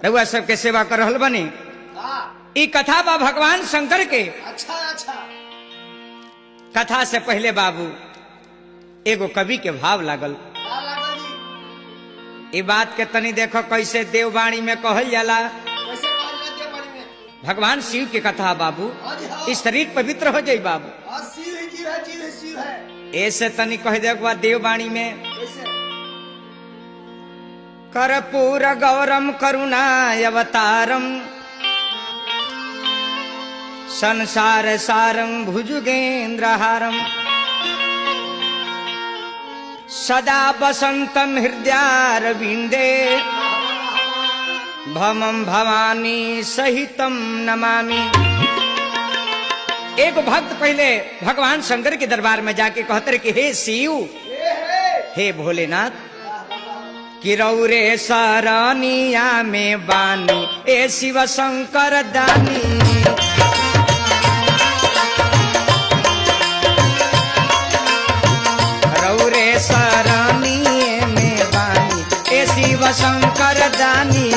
रउआ सबके सेवा कर रहल बनी। ई कथा बा भगवान शंकर के। अच्छा अच्छा। कथा से पहले बाबू एगो कवि के भाव लागल। ई बात के तनी देखो कैसे देववाणी में कहल जाला। कैसे कहल जाला देववाणी में? भगवान शिव की कथा बाबू। इस शरीर पवित्र हो जाई बाबू। शिव है, जीव है, जीव है, शिव है। ऐसे तनी कह दे देववाणी में कैसे? कर्पूर गौरम करुणावतारम संसार सारं भुजगेन्द्रहारम सदा वसंतम हृदयारविंदे भमं भवानी सहितम नमामि। एक भक्त पहले भगवान शंकर के दरबार में जाके कहते कि हे शिव, हे भोलेनाथ, कि रौरे सरनिया में बानी ए शिव शंकर दानी। रौरे सरनिया में बानी ए शिव शंकर दानी।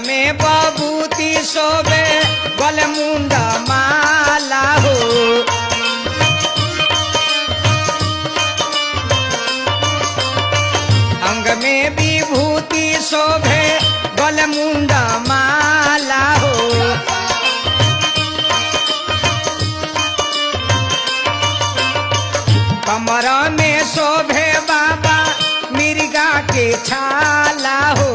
में बबूती सोबे गल मुंडा माला हो। अंग में विभूति शोभे गल मुंडा माला हो। कमर में शोभे बाबा मिर्गा के छाला हो।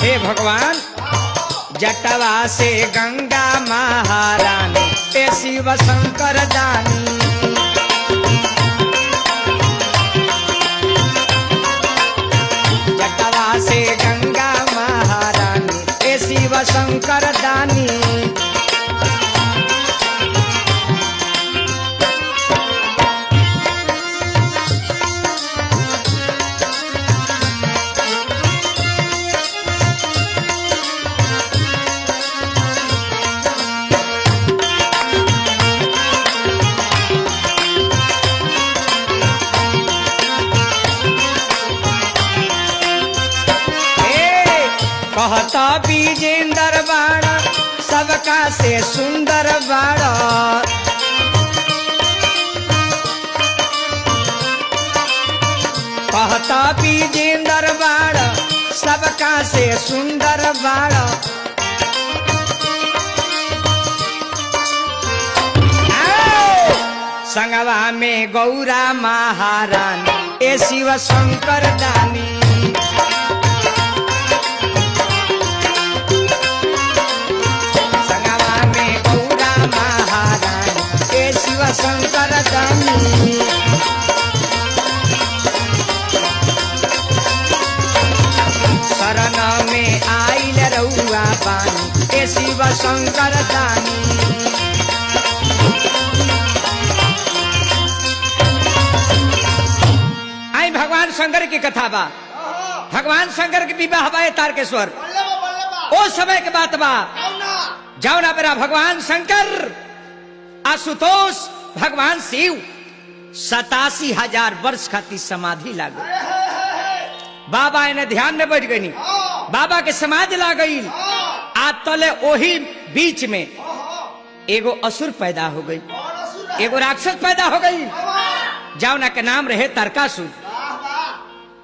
हे भगवान, जटवा से गंगा महारानी ए शिव शंकर दानी। जटवा से गंगा महारानी ए शिव शंकर दानी। कहता विजेंदर बाड़ा सबका से सुंदर बाड़ा। कहता विजेंदर बाड़ा सबका से सुंदर बाड़ा। संगवा में गौरा महारानी ए शिव शंकर दानी। शंकर दानी। शरण में आइल रउआ बानी ए शिव शंकर दानी। आई भगवान शंकर की कथा बा। भगवान शंकर के विवाह बा तारकेश्वर। ओ समय के बात बा जौना बेरा भगवान शंकर आशुतोष भगवान शिव 87,000 वर्ष खातिर समाधि लाग गई। बाबा इन्हें ध्यान में बैठ गई। बाबा के समाधि लाग गई। आज तले वही बीच में एगो असुर पैदा हो गई, एगो राक्षस पैदा हो गई जौना के नाम रहे तारकासुर।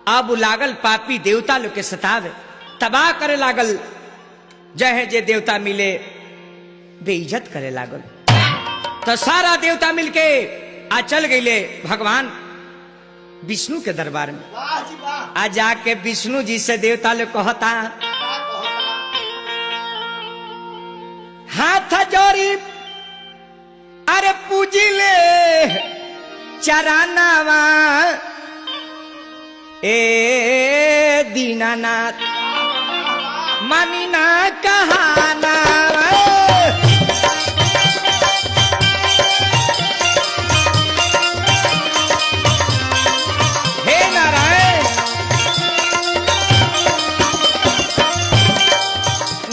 अब लागल पापी देवता लोग के सतावे, तबाह करे लागल। जहे जे देवता मिले बेइज्जत करे लागल। तो सारा देवता मिलके आ चल गईले भगवान विष्णु के दरबार में। आ जाके विष्णु जी से देवता लोग कहता, हाथ जोड़ी अरे पूजिले चरानावा ए दीनानाथ मानी ना कहाना हे नारायण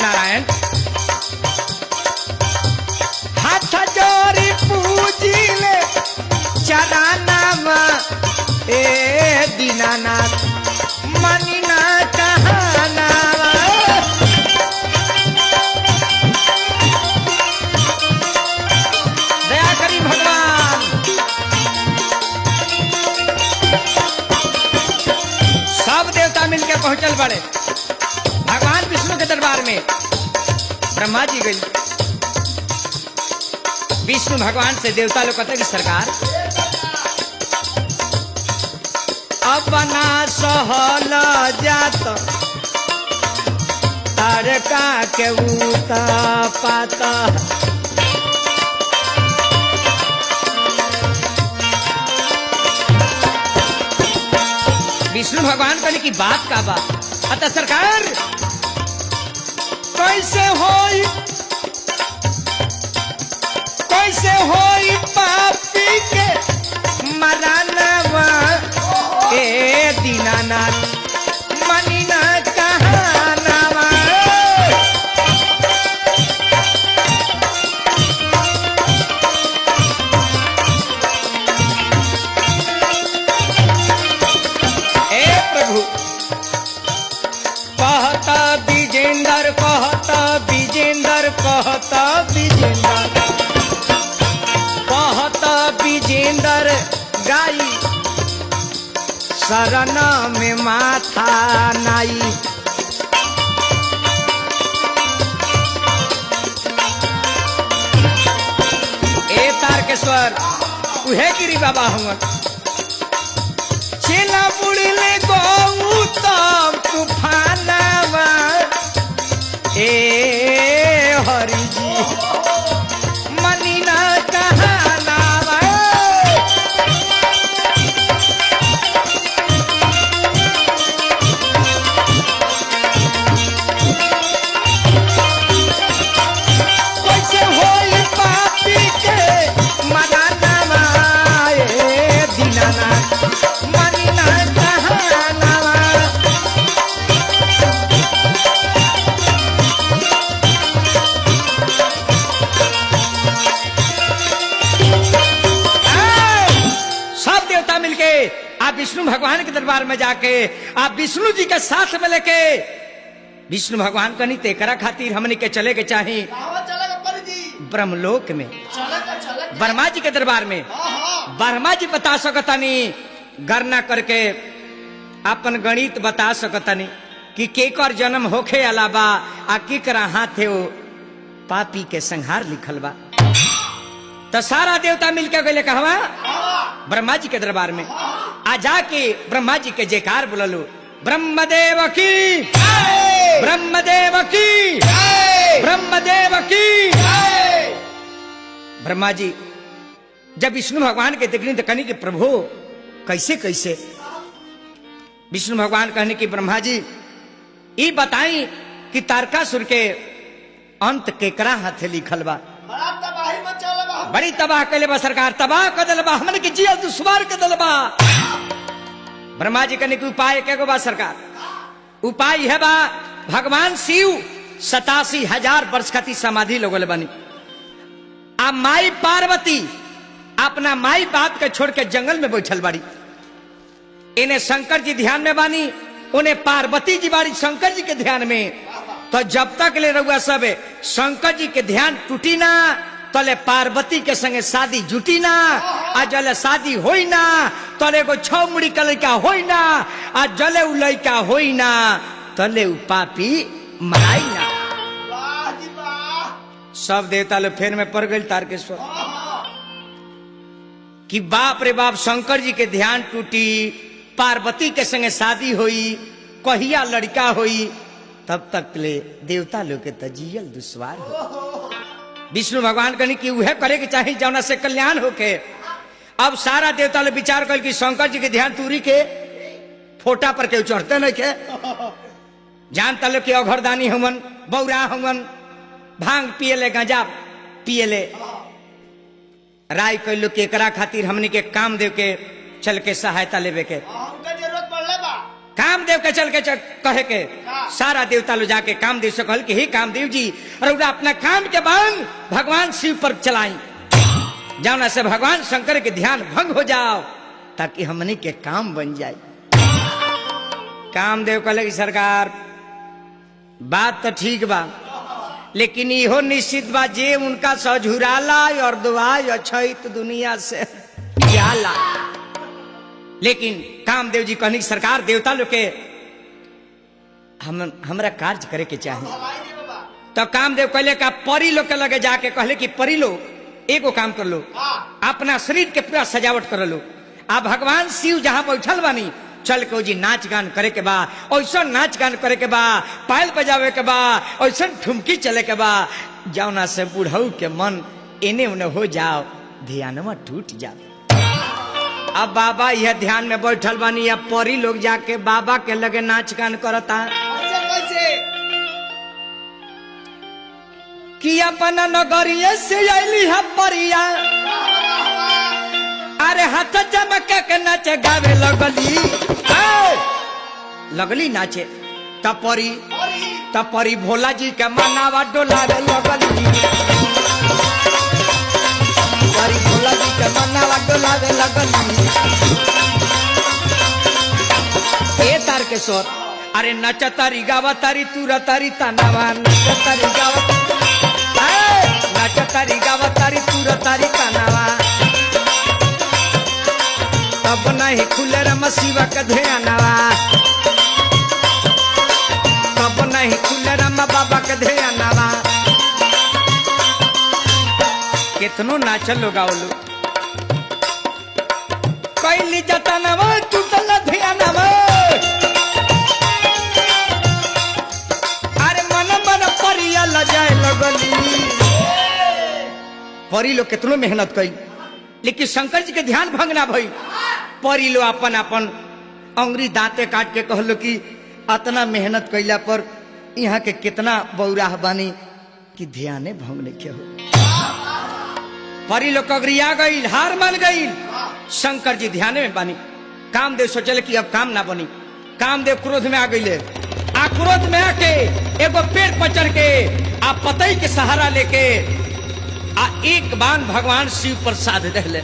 नारायण हाथ जोड़ी पूजिले चरानावा ए दीनानाथ मानी ना कहाना दया करी भगवान। सब देवता मिलकर पहुंचल बड़े भगवान विष्णु के दरबार में। ब्रह्मा जी गई विष्णु भगवान से देवता लोग कहते कि सरकार अब ना सहल जात तारका के उता पाता विष्णु भगवान कहने की बात का बात अतः सरकार कैसे होई पापी के मरानवा ए दीनानाथ मनी ना कहानावा ए प्रभु कहता विजेंदर कहता विजेंदर कहता विजेंदर कहता विजेंदर गाई शरण में माथा नाई ए तारकेश्वर उहे गिरी बाबा हुआ चेला बुड़ले गौतम तूफानवा ए हरि जी मनी ना कहानावा कैसे होई पापी के मरानावा ए दीनानाथ मनी ना कहानावा सब देवता मिलके आप विष्णु भगवान के दरबार में जाके आप विष्णु जी के साथ में लेके विष्णु भगवान का नहीं तेकरा खातिर हमने के चले के चाहे चलेगा परिधि ब्रह्मलोक में चलेगा ब्रह्मा जी के दरबार में ब्रह्मा जी बता सकतानी गणना करके अपन गणित बता सकतानी कि केकर जन्म होखे अलावा आ केकरा हाथे वो पापी के संहार लिखल बा। तो सारा देवता मिलकर गए कहवा ब्रह्मा जी के दरबार में आ जाके ब्रह्मा जी के जयकार बोललो ब्रह्मदेव की ब्रह्मदेव की ब्रह्मदेव की। ब्रह्मा जी जब विष्णु भगवान के देखने तो कहने की प्रभु कैसे कैसे विष्णु भगवान कहने की ब्रह्मा जी ये बताई कि तारकासुर के अंत केकरा हाथे लिखल बा। बड़ा तबाही मचाला बा बड़ी तबाह कैले बा सरकार तबाह कर दिल बा हमन के जिया दुश्वार कर दिल बा। ब्रह्मा जी कहने की उपाय क्या बा सरकार उपाय है बा भगवान शिव 87,000 वर्ष खाती समाधि लोगों बनी आ माई पार्वती अपना माई बाप के छोड़ के जंगल में बैठल बाड़ी। इन्हें शंकर जी ध्यान में बानी उन्हें पार्वती जी बाड़ी शंकर जी के ध्यान में। तो जब तक ले रहुआ सब शंकर जी के ध्यान टूटी ना तले पार्वती के संगे शादी जुटी ना आ जले शादी होई ना तले को 6 मुड़ी का लड़का होई ना आ जले उ लड़का होई ना तले उ पापी मराई ना। वाह जी वाह सब देवता लोग फेर में पड़ गए तारकेश्वर कि बाप रे बाप शंकर जी के ध्यान टूटी पार्वती के संगे शादी हुई कहिया लड़का हुई तब तक ले देवता लोग के तजियल दुश्वार हो। विष्णु भगवान कहनी कि वह करे के चाहिए जौना से कल्याण होके। अब सारा देवता लोग विचार कर कि शंकर जी के ध्यान तूरी के फोटा पर के चढ़ते नहीं के जानता लो कि अघरदानी हमन बौरा हमन भांग पियले गांजा पियले राय कैलो के एकरा खातिर हमनी के काम देव के चल के सहायता लेवे के हमका जरूरत पड़ले बा काम देव के चल के कहे के सारा देवता लो जाके कामदेव से कहल कि हे कामदेव जी रउरा अपना काम के बांग भगवान शिव पर चलाई जाना से भगवान शंकर के ध्यान भंग हो जाओ ताकि हमनी के काम बन जाए। कामदेव कहले कि सरकार बात तो ठीक बा लेकिन इहो निश्चित बा जे उनका सझुराला और दुआई अछैत दुनिया से जाला। लेकिन कामदेव जी कहनी सरकार देवता लोग के हमरा कार्य करे के चाहिए। हवाई दे बाबा तो कामदेव कहले का परी लोग के लगे जाके कहले कि परी लोग एगो काम कर लो अपना शरीर के पूरा सजावट कर लो आ भगवान शिव जहाँ बैठल बानी चल के जी नाच गान करे के बा ऐसा नाच गान करे के बा पायल बजावे के बा ऐसा ठुमकी चले के बा जौना से बुढ़ऊ के मन एने उने हो जाओ ध्यानमा टूट जाओ। अब बाबा यह ध्यान में बैठल बानी अब परी लोग जाके बाबा के लगे नाच गान करता कैसे कि अपना नगरिया से अली है परिया अरे हाथ चमक के नाचे गावे लगली नाचे तपरी भोला जी के मनावा डोलावे लगली परी भोला जी के मनावा डोलावे लगली। ए तार के स्वर अरे नचतारी गावतारी तुरतारी तनावा नचतारी गावतारी तुरतारी तनावा तब नहीं खुले रमा शिवा के ध्यानवा तब नहीं खुले रमा बाबा के ध्यानवा। कितनो नाचल लो गावलो कैली जतनवा टूटल ध्यानवा अरे मन मन परिया लजाए लगली। परी लोग कितनो मेहनत कई लेकिन शंकर जी के ध्यान भंग ना भई। परी लो अपन अपन अंगुरी दांते काट के कहलो कि अतना मेहनत कैला पर यहाँ के कितना बौराह बानी कि ध्याने भंग नहीं किया हो। परी लोग कगरिया गई हार मान गई शंकर जी ध्यान में बानी। कामदेव सोचले कि अब काम ना बनी। कामदेव क्रोध में आ गई आ क्रोध में आके एगो पेड़ पर चढ़ के आ पतई के सहारा लेके आ एक बाण भगवान शिव पर साध दहले।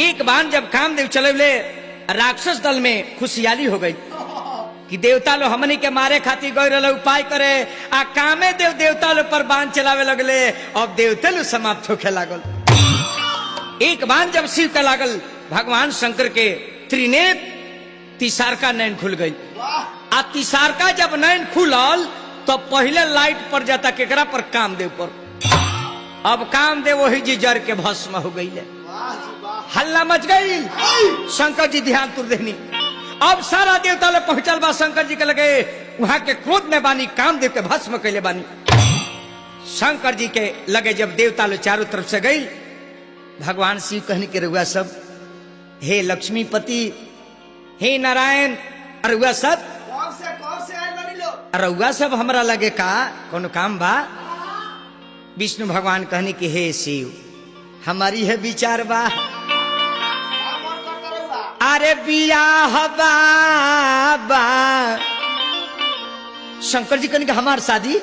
एक बाण जब कामदेव चले राक्षस दल में खुशहाली हो गई कि देवता लोग हमनी के मारे खातिर गए रहे उपाय करे आ कामे देव देवता लोग पर बाण चलावे लगले। अब देवता लोग समाप्त होके लागल। एक बाण जब शिव के लागल भगवान शंकर के त्रिनेत्र तिसारका नैन खुल गई आ तिसारका जब नैन खुलल तो पहले लाइट पर जाता केकरा पर कामदेव पर। अब कामदेव वही जी जर के भस्म हो गई हल्ला मच गई। शंकर जी ध्यान तुर देनी। अब सारा देवता लोग पहुंचल बा शंकर जी के लगे वहां के क्रोध में बानी कामदेव के भस्म कैले बानी। शंकर जी के लगे जब देवता लोग चारों तरफ से गई भगवान शिव कहने के रउआ सब हे लक्ष्मीपति हे नारायण रउआ सब कौन से आए बनी लोग रउआ सब हमरा लगे का कौन काम बा। विष्णु भगवान कहने की हे शिव हमारी है विचार बा अरे बियाह बाबा। शंकर जी कहने का हमार शादी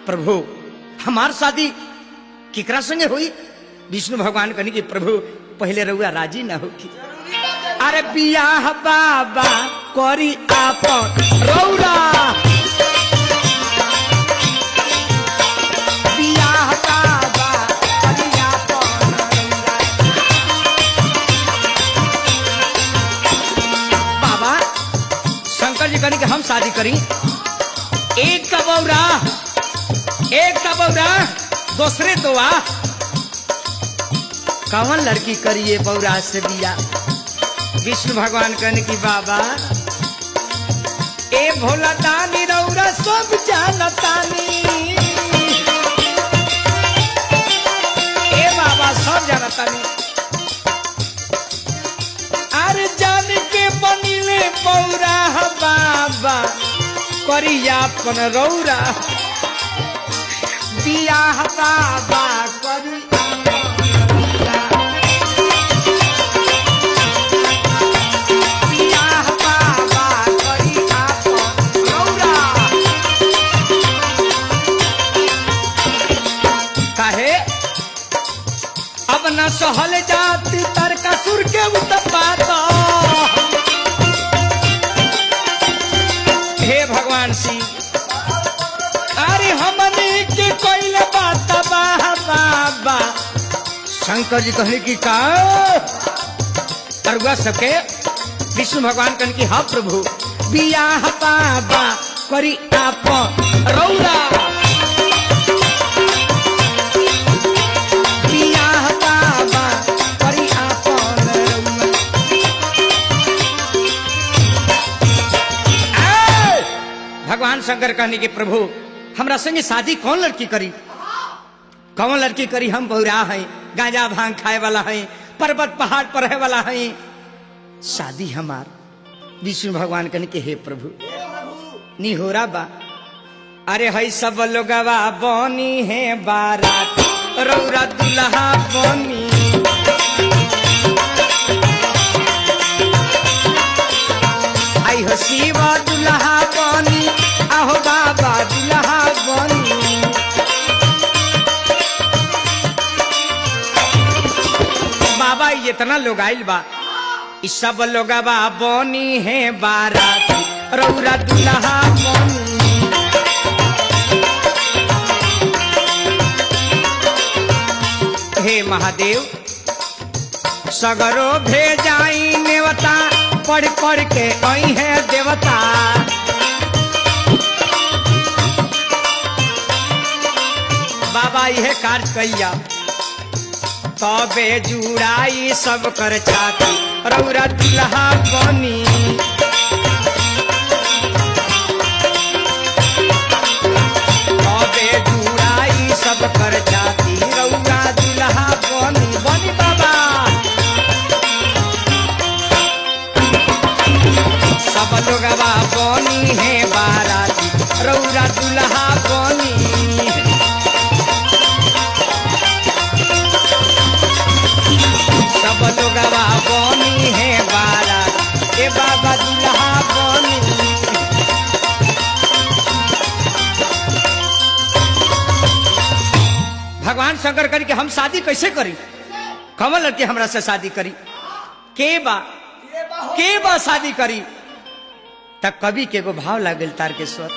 प्रभु हमार शादी केकरा संगे हुई। विष्णु भगवान कहने की प्रभु पहले रउआ राजी ना होगी। अरे बियाह बाबा करी आपन रौरा बियाह बाबा करी आपन रौरा। बाबा शंकर जी कहने कि हम शादी करी एक का बौरा दूसरे तो आ कौन लड़की करिए बौरा से बिया। विष्णु भगवान कहने की बाबा ए भोला दानी रौरा सब जानतानी ए बाबा सब जानतानी अरे जान के बनिले पौरा बाबा करियापन रौरा बियाह बाबा करी न सहल जाती तारकासुर के उत्पात हे भगवान सिंह अरे हमने के कोई बात बाबा शंकर जी कहने की का अरुआ सबके विष्णु भगवान कहने की हाँ प्रभु बियाह बाबा करी आप रौरा भगवान शंकर कहने के प्रभु हमरा संगे शादी कौन लड़की करी कौन लड़की करी हम बहुरा हैं गांजा भांग खाए वाला हैं पर्वत पहाड़ पर रहे वाला हैं शादी हमार विष्णु भगवान कहने के हे प्रभु निहोरा बा अरे है सब लोगवा बनी है बारात रौरा दुल्हा बनी आई हो शिवा दुल्हा बनी आहो बाबा दुल्हा बनी बाबा इतना लोग आइल बा इस सब लोग बा बनी है बारात रौरा दुल्हा बनी हे महादेव सगरो भेजाई नेवता पढ़ पढ़ के आई है देवता बाबा यह कार्य कैया तबे जुड़ाई सब कर छाती रौरा दुल्हा बनी तबे जुड़ाई सब कर छाती रौरा दुल्हा बनी बनी बाबा सब लोग बनी है बाराती रौरा दुल्हा बनी सब लोग बनी है बारात ए बाबा दुल्हा बनी भगवान शंकर करी कि हम शादी कैसे करी कमल लड़की हमरा से शादी करी के बा शादी करी तब कवि के एगो भाव लागल तारकेश्वर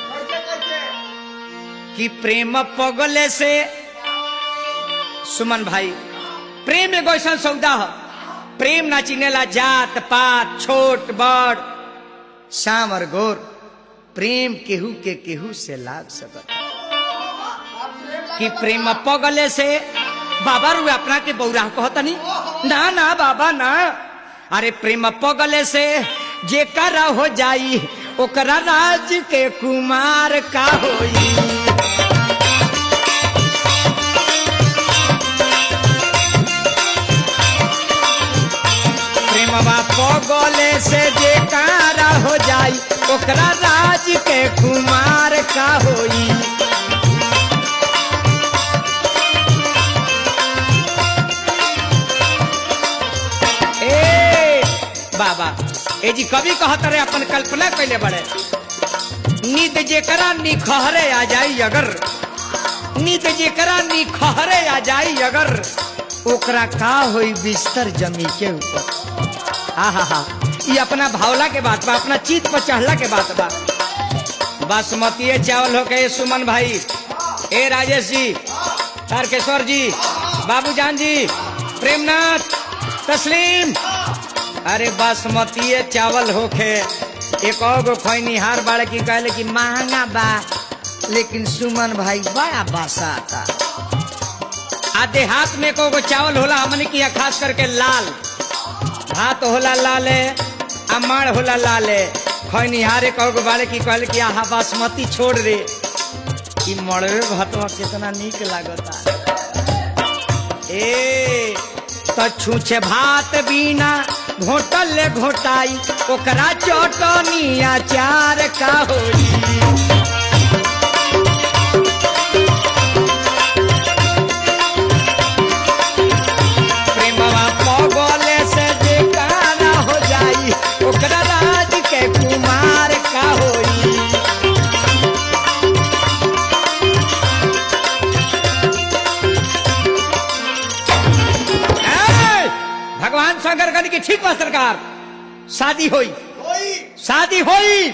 कि प्रेम पगले से सुमन भाई प्रेम एगो ऐसा सौदा है प्रेम ना चिनेला जात पात छोट बड़ श्याम और गोर प्रेम केहू के केहू से लाग सकता कि प्रेम पगले से बाबा रुए अपना के बौरा कहता नहीं ना ना बाबा ना अरे प्रेम पगले से जे करा हो जाई ओकरा राज के कुमार का होई प्रेमवा पगले से जे करा हो जाई ओकरा राज के कुमार का होई बाबा ए जी कवि कहत रहे अपन कल्पना कैले बड़े नींद जेकरा निखहरे आ जाई अगर नींद जेकरा निखहरे आ जाई अगर ओकरा का होई बिस्तर जमी के ऊपर आहा ये अपना भावला के बात बा अपना चीत पर चढ़ला के बात बा बासमती चावल हो के सुमन भाई ए राजेश जी तारकेश्वर जी बाबूजान जी प्रेमनाथ तस्लीम अरे बासमती चावल होके एक और खैनिहार बाड़े की कहले कि महंगा बा लेकिन सुमन भाई बड़ा बासा आता आधे हाथ में को चावल होला हमने किया खास करके लाल भात होला लाले अमाड़ होला लाले खैनिहारे कहो बाले की कहले कि आहा बासमती छोड़ रे कि मड़वे भतवा कितना नीक लागता ए तो छूछे भात बिना घोटल ले घोटाई ओकरा चटनी अचार का होई प्रेमवा पगले से बेकारा हो जाई ओकरा राज के कुमार का होई भगवान शंकर कहने की ठीक बा सरकार शादी हुई शादी हुई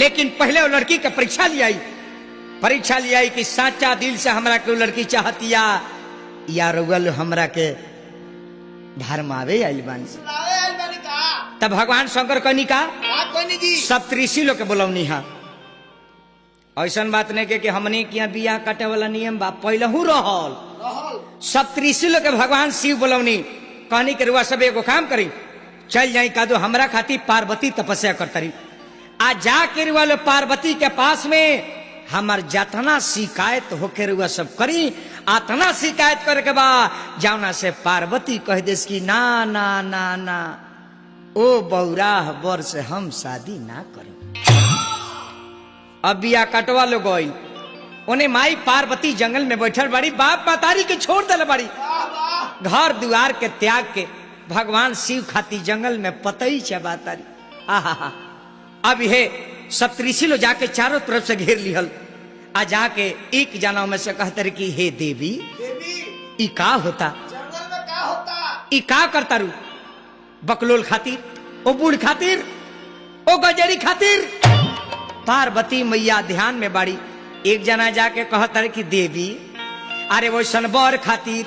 लेकिन पहले वो लड़की का परीक्षा लिया कि साचा दिल से हमरा के लड़की चाहतिया या रुगल हमरा के धर्मावे आइल बानी तब भगवान शंकर कहनी का सप्तऋषि लोग के बोलौनी है ऐसा बात नहीं कि हमने किया बियाह काटे वाला नियम बा पहलहू रहल सप्तऋषि लोग के भगवान शिव बोलौनी कहनी के रुआ सब एगो काम करी चल जाई का दो हमरा खातिर पार्वती तपस्या करतरी आ जाके रुआ लो पार्वती के पास में हमार जतना शिकायत होके रुआ सब करी आतना शिकायत करे के बा जावना से पार्वती कह देस की ना ना ना ना ओ बौराह बर से हम शादी ना करें अब बिया कटवा लो गई उन्हें माई पार्वती जंगल में बैठल बड़ी बाप मतारी के छोड़ दल बड़ी घर दुआर के त्याग के भगवान शिव खाती जंगल में पतई चबातारी आहा अब हे सप्तऋषि लो जाके चारों तरफ से घेर लिहल आ जाके एक जानव में से कहते रहे कि हे देवी ई का होता जंगल में का होता ई का करता रू बकलोल खातिर ओ बूढ़ खातिर ओ गजरी खातिर पार्वती मैया ध्यान में बाड़ी एक जना जाके कहता रहे कि देवी अरे वो सनबर खातिर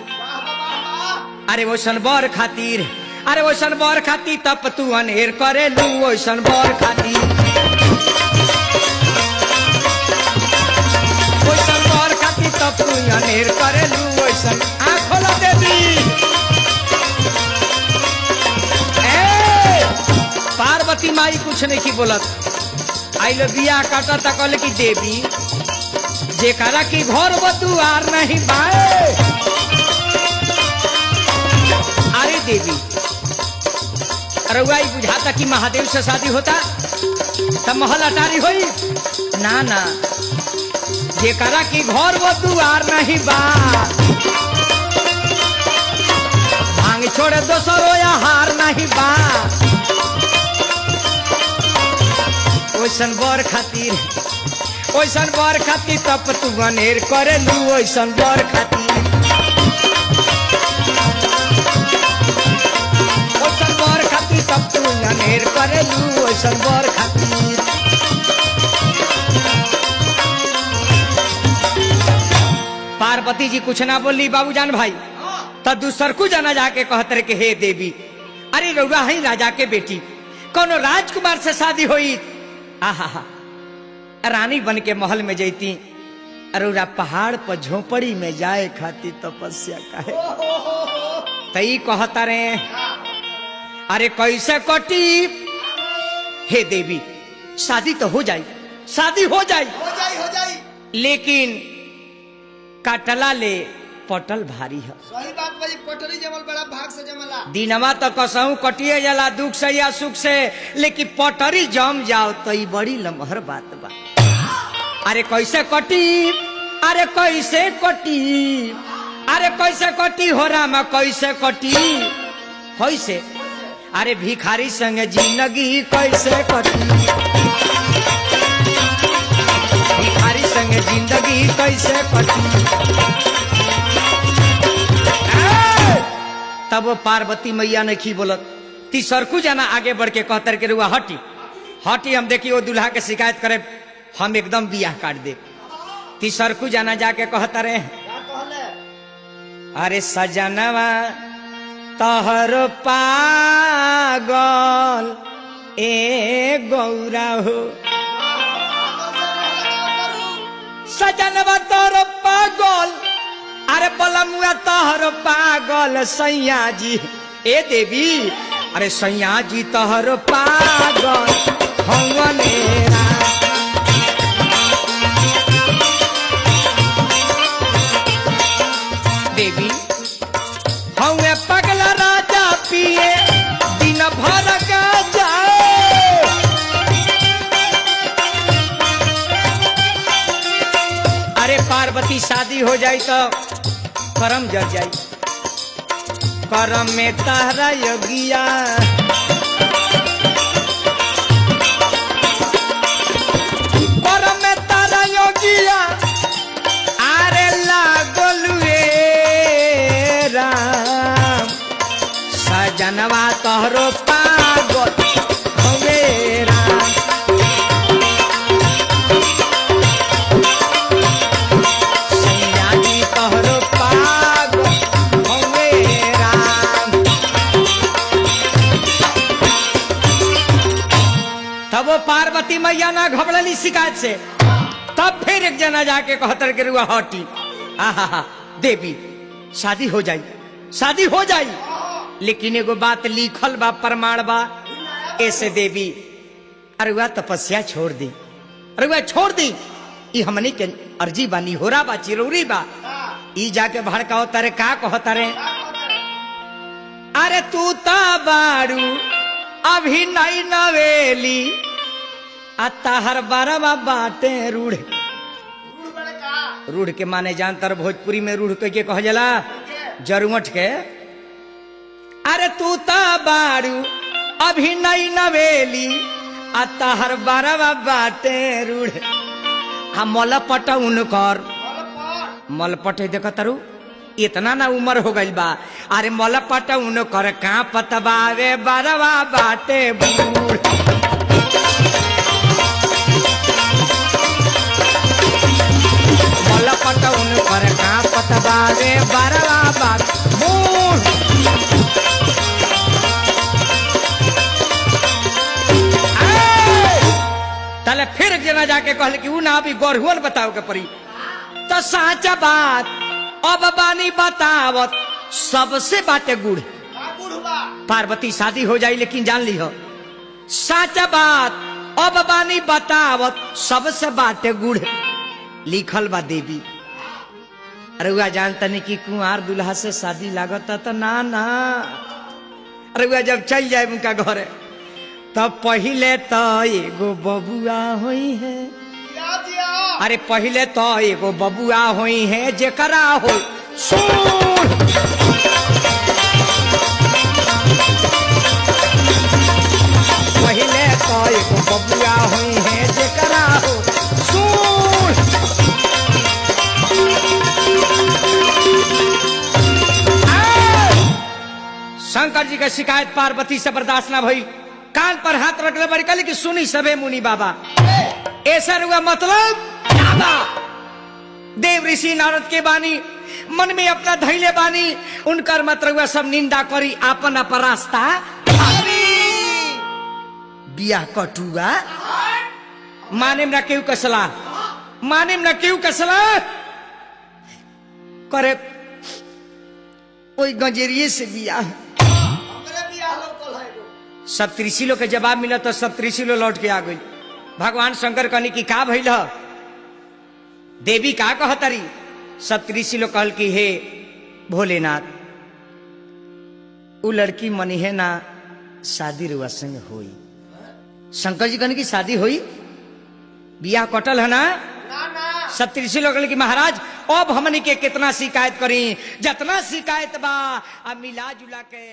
अरे वो सनबर खातिर अरे वो सनबर खातिर तब तू अनहेर करे लू वो सनबर खातिर वो सनबर खातिर तब तू अनहेर करे लू वो सन आँख खोला देवी पार्वती माई कुछ नहीं की बोलत आई लो बिया काटा तक कहले कि देवी जेकरा की घर बतुआर नहीं बाए अरे देवी रउआई बुझाता कि महादेव से शादी होता तब महल अटारी होई ना ना जेकरा की घर बतुआर नहीं बा भांग छोड़े दोसरो या हार नहीं बा ओसन बर खातिर तब तू अनेर करे लू ओसन बर खातिर ओसन बर खातिर तब तू अनेर करे लू ओसन बर खातिर पार्वती जी कुछ ना बोली बाबूजान भाई तब दूसर को जाना जाके कहते रहे कि हे देवी अरे रउआ है राजा के बेटी कोनो राजकुमार से शादी हुई आहा रानी बन के महल में जैती अरुरा पहाड़ पर झोपड़ी में जाए खाती तपस्या काहे तई कहता रे अरे कैसे कटी हे देवी शादी तो हो जाई शादी हो जाई लेकिन काटला ले पटल भारी है सही बात भाई पटरी जमल बड़ा भाग से जमला दिनवा तो कसहू कटिए जाला दुख से या सुख से लेकिन पटरी जम जाओ तो ई बड़ी लमहर बात बा अरे कैसे कटी अरे कैसे कटी अरे कैसे कटी हो रामा कैसे कटी कैसे अरे भिखारी संग जिंदगी कैसे कटी भिखारी संग जिंदगी कैसे कटी तब वो पार्वती मैया ने की बोलत तीसरकू जाना आगे बढ़ के कहतर के रुआ हटी हटी हम देखिए वो दूल्हा के शिकायत करे हम एकदम बियाह काट दे तीसरकू जाना जाके कहता रे अरे सजनवा तहर पागल ए गौरा हो सजनवा तोर पागल अरे बलमुआ तहर पागल सैया जी ए देवी अरे सैया जी तहर पागल हवने राम। देवी हवे पगला राजा पिए दिन भर का जाए। अरे पार्वती शादी हो जाई तो करम जर जाई। करम में तारा योगिया करम में तारा योगिया आरे लागलुए राम। सजनवा तोहरो पागल हवे राम। सैयाजी तोहरो पागल हवे राम। तब वो पार्वती मैया ना घबड़ली शिकायत से। तब फिर एक जना जाके कहतर के रुआ हटी। आहा देवी शादी हो जाई, शादी हो जाई, लेकिन एगो बात लिखल बा, प्रमाण बा। ऐसे देवी अरे वह तपस्या छोड़ दी, अरे वह छोड़ दी। ई हमनी के अर्जी बानी, होरा बा, चिरौरी बा। ई जाके भड़काओ तारे का कहो तारे। अरे तू ता बारू अभी नई नवेली आ ताहर बारवा बाटे रूढ़। रूढ़ के माने जानतर भोजपुरी में रूढ़ के कह जाला जरुमठ के। अरे तू ता बारू अभी नई नवेली आ ताहर बारवा बाटे रूढ़। आ मलपट उनकर मलपट देख तारू इतना ना उम्र हो गई बा। अरे मलपट उनकर का पतबावे बारवा बाटे बूढ़। मलपट उनकर का पतबावे बारवा बात बूढ़। तले फिर जना जाके कहले कि ऊ ना अभी गढ़ुअल बताओ के पड़ी। तो साचा बात अब बानी बतावत सबसे बाटे गुड़। पार्वती शादी हो जाई लेकिन जान ली हो साचा बात अब बानी बतावत सबसे बाटे गुड़। लिखल बा देवी। अरे वह जानता नहीं कि कुंवार दुल्हा से शादी लागत तो ना ना। अरे वह जब चल जाए उनका घर तब पहले तो एगो बबुआ होई है। अरे पहले तो एगो बबुआ होई है जेकरा हो सूर। पहले तो एगो बबुआ होई है जेकरा हो सूर। शंकर जी का शिकायत पार्वती से बर्दाश्त ना भई। कान पर हाथ रखले बड़ी कहले कि सुनी सबे मुनि बाबा। ऐसा हुआ मतलब बाबा देव ऋषि नारद के बानी मन में अपना धैले बानी। उनकर मत हुआ सब निंदा करी आपन अपन रास्ता बिया कटुआ माने न केहू कसला, माने न केहू कसला करे कोई गंजेरिए से बिया। सब त्रिशिलो के जवाब मिला तो सब त्रिशिलो लौट के आ गई। भगवान शंकर कहनी कि का भइल ह? देवी का कहतरी? सब त्रिशिलो कहल कि हे भोलेनाथ उ लड़की मनी है ना शादी रुआ संग होई। शंकर जी कहने की शादी होई बिया कटल है ना। सब त्रिशिलो कहल कि महाराज अब हमनी के कितना शिकायत करी, जितना शिकायत बा अब मिला जुला के